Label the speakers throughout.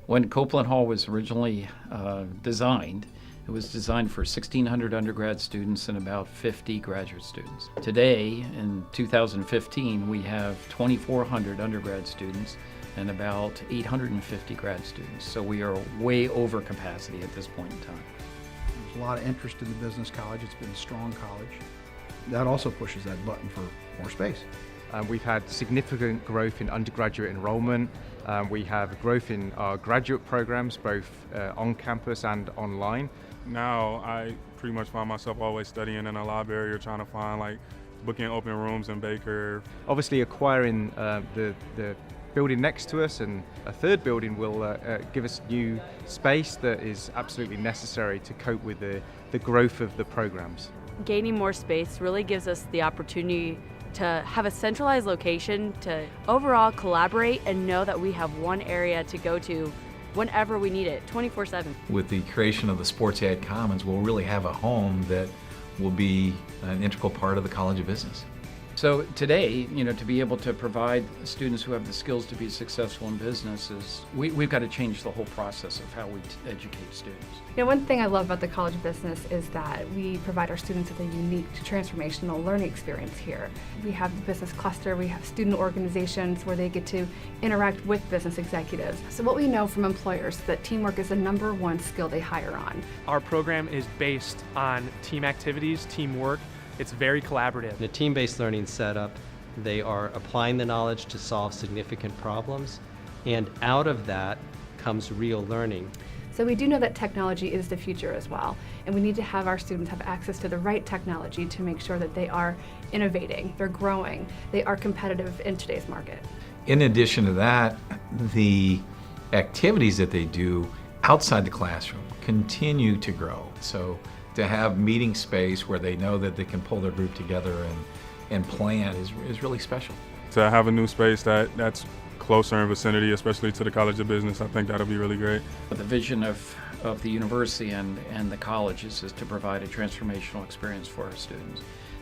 Speaker 1: When Copeland Hall was originally designed, it was designed for 1,600 undergrad students and about 50 graduate students. Today, in 2015, we have 2,400 undergrad students and about 850 grad students. So we are way over capacity at this point in time.
Speaker 2: There's a lot of interest in the business college. It's been a strong college. That also pushes that button for more space.
Speaker 3: We've had significant growth in undergraduate enrollment. We have growth in our graduate programs, both on campus and online.
Speaker 4: Now I pretty much find myself always studying in a library or trying to find booking open rooms in Baker.
Speaker 3: Obviously acquiring the building next to us and a third building will give us new space that is absolutely necessary to cope with the growth of the programs.
Speaker 5: Gaining more space really gives us the opportunity to have a centralized location to overall collaborate and know that we have one area to go to whenever we need it, 24/7.
Speaker 6: With the creation of the Sports Ad Commons, we'll really have a home that will be an integral part of the College of Business.
Speaker 1: So today, to be able to provide students who have the skills to be successful in business, we've got to change the whole process of how we educate students.
Speaker 7: One thing I love about the College of Business is that we provide our students with a unique transformational learning experience here. We have the business cluster, we have student organizations where they get to interact with business executives. So what we know from employers is that teamwork is the #1 skill they hire on.
Speaker 8: Our program is based on team activities, teamwork. It's very collaborative.
Speaker 9: In a team-based learning setup, they are applying the knowledge to solve significant problems, and out of that comes real learning.
Speaker 7: So we do know that technology is the future as well, and we need to have our students have access to the right technology to make sure that they are innovating, they're growing, they are competitive in today's market.
Speaker 6: In addition to that, the activities that they do outside the classroom continue to grow. So to have meeting space where they know that they can pull their group together and plan is really special.
Speaker 4: To have a new space that's closer in vicinity, especially to the College of Business, I think that'll be really great.
Speaker 1: The vision of the university and the colleges is to provide a transformational experience for our students.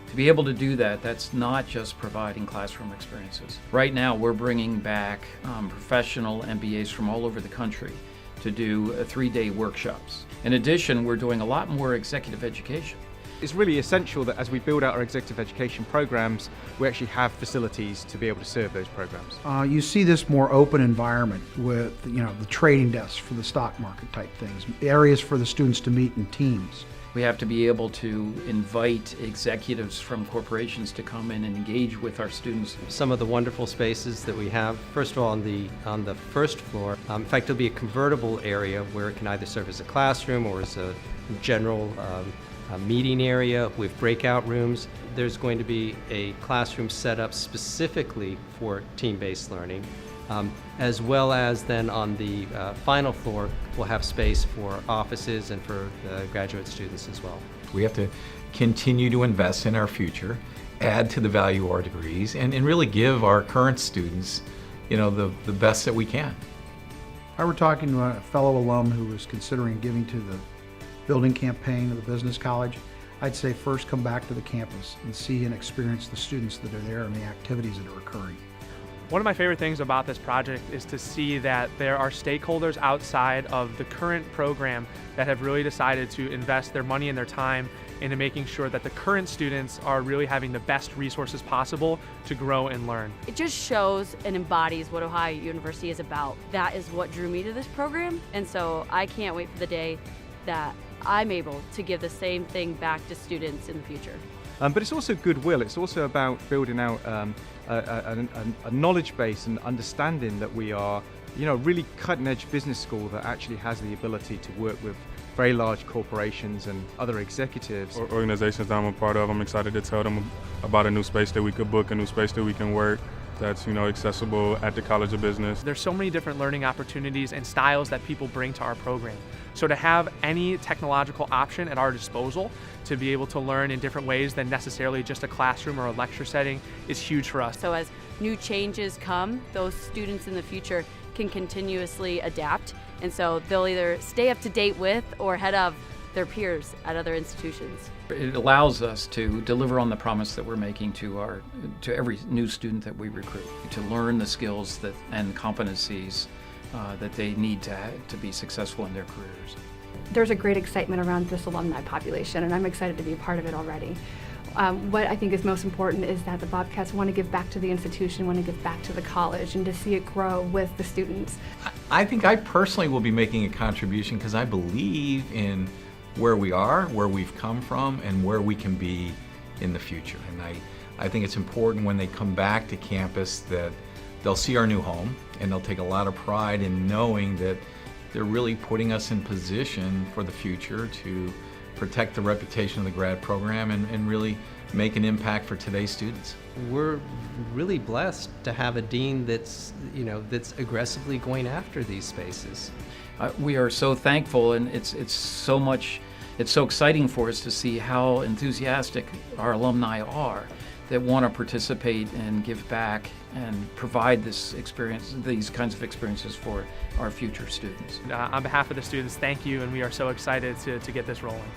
Speaker 1: To be able to do that, that's not just providing classroom experiences. Right now, we're bringing back professional MBAs from all over the country to do 3-day workshops. In addition, we're doing a lot more executive education.
Speaker 3: It's really essential that as we build out our executive education programs, we actually have facilities to be able to serve those programs.
Speaker 2: You see this more open environment with the trading desks for the stock market type things, areas for the students to meet in teams.
Speaker 1: We have to be able to invite executives from corporations to come in and engage with our students.
Speaker 9: Some of the wonderful spaces that we have, first of all, on the first floor, in fact, there'll be a convertible area where it can either serve as a classroom or as a general meeting area with breakout rooms. There's going to be a classroom set up specifically for team-based learning, as well as then on the final floor, we'll have space for offices and for graduate students as well.
Speaker 6: We have to continue to invest in our future, add to the value of our degrees, and really give our current students, the best that we can.
Speaker 2: I were talking to a fellow alum who was considering giving to the building campaign of the business college. I'd say first come back to the campus and see and experience the students that are there and the activities that are occurring.
Speaker 8: One of my favorite things about this project is to see that there are stakeholders outside of the current program that have really decided to invest their money and their time into making sure that the current students are really having the best resources possible to grow and learn.
Speaker 5: It just shows and embodies what Ohio University is about. That is what drew me to this program, and so I can't wait for the day that I'm able to give the same thing back to students in the future.
Speaker 3: But it's also goodwill. It's also about building out a knowledge base and understanding that we are, a really cutting-edge business school that actually has the ability to work with very large corporations and other executives.
Speaker 4: Organizations that I'm a part of, I'm excited to tell them about a new space that we could book, a new space that we can work, that's accessible at the College of Business.
Speaker 8: There's so many different learning opportunities and styles that people bring to our program. So to have any technological option at our disposal to be able to learn in different ways than necessarily just a classroom or a lecture setting is huge for us.
Speaker 5: So as new changes come, those students in the future can continuously adapt, and so they'll either stay up to date with or ahead of their peers at other institutions.
Speaker 1: It allows us to deliver on the promise that we're making to every new student that we recruit, to learn the skills and competencies that they need to be successful in their careers.
Speaker 7: There's a great excitement around this alumni population, and I'm excited to be a part of it already. What I think is most important is that the Bobcats want to give back to the institution, want to give back to the college, and to see it grow with the students.
Speaker 6: I think I personally will be making a contribution because I believe in where we are, where we've come from, and where we can be in the future. And I think it's important when they come back to campus that they'll see our new home, and they'll take a lot of pride in knowing that they're really putting us in position for the future to protect the reputation of the grad program and really make an impact for today's students.
Speaker 9: We're really blessed to have a dean that's aggressively going after these spaces.
Speaker 1: We are so thankful, and it's so exciting for us to see how enthusiastic our alumni are that want to participate and give back and provide these kinds of experiences for our future students.
Speaker 8: On behalf of the students, thank you, and we are so excited to get this rolling.